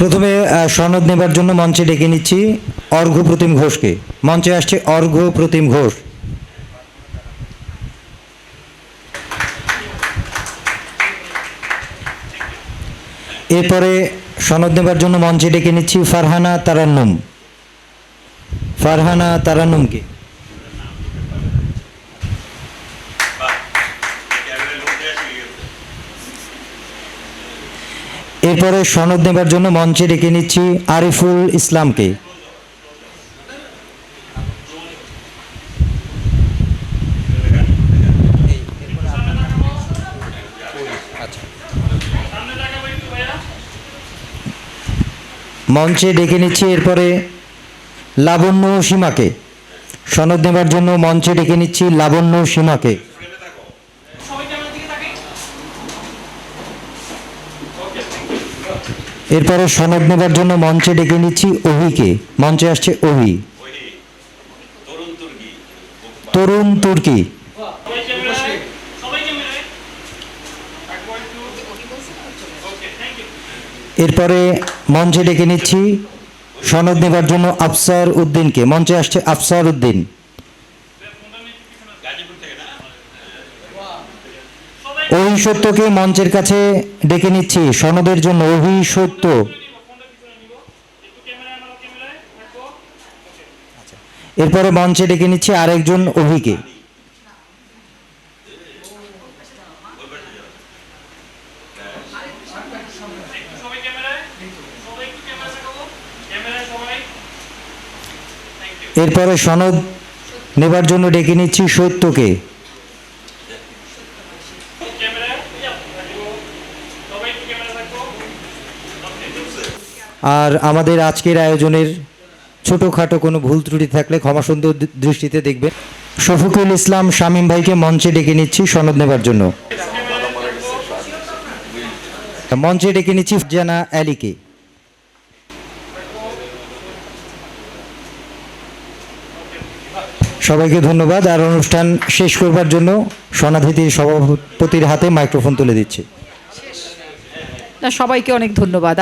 প্রথমে সনদ নেবার জন্য মঞ্চে ডেকে নিচ্ছি অর্ঘ্যপ্রতিম ঘোষকে। মঞ্চে আসছে অর্ঘ্যপ্রতিম ঘোষ। এরপরে সনদ নেবার জন্য মঞ্চে ডেকে নিচ্ছি ফারহানা তারান্নুম। ফারহানা তারান্নুমকে। এরপরে সনদ নেবার জন্য মঞ্চে ডেকে নিচ্ছি আরিফুল ইসলামকে। মঞ্চে ডেকে নিচ্ছি এরপরে লাবণ্য সীমাকে। সনদ নেবার জন্য মঞ্চে ডেকে নিচ্ছি লাবণ্য সীমাকে। এরপরে সনদ নেবার জন্য মঞ্চে ডেকে নিচ্ছি অহিকে। মঞ্চে আসছে অহি। তরুণ তুর্কি। এরপরে মঞ্চে ডেকে নিচ্ছি সনদ নেবার জন্য আফসার উদ্দিনকে। মঞ্চে আসছে আফসার উদ্দিন। অহি সত্যকে মঞ্চের কাছে ডেকে নিচ্ছি সনদের জন্য। অহি সত্য। এরপরে মঞ্চে ডেকে নিচ্ছি আরেকজন অহিকে। এরপরে সনদ নেবার জন্য ডেকে নিচ্ছি সত্যকে। আর আমাদের আজকের আয়োজনের ছোটোখাটো কোনো ভুল ত্রুটি থাকলে ক্ষমাসুন্দর দৃষ্টিতে দেখবেন। শফিকুল ইসলাম শামীম ভাইকে মঞ্চে ডেকে নিচ্ছি সনদ নেবার জন্য। মঞ্চে ডেকে নিচ্ছি জানা আলীকে। সবাইকে ধন্যবাদ। আর অনুষ্ঠান শেষ করবার জন্য সনাধিতি সভাপতির হাতে মাইক্রোফোন তুলে দিচ্ছি। সবাইকে অনেক ধন্যবাদ।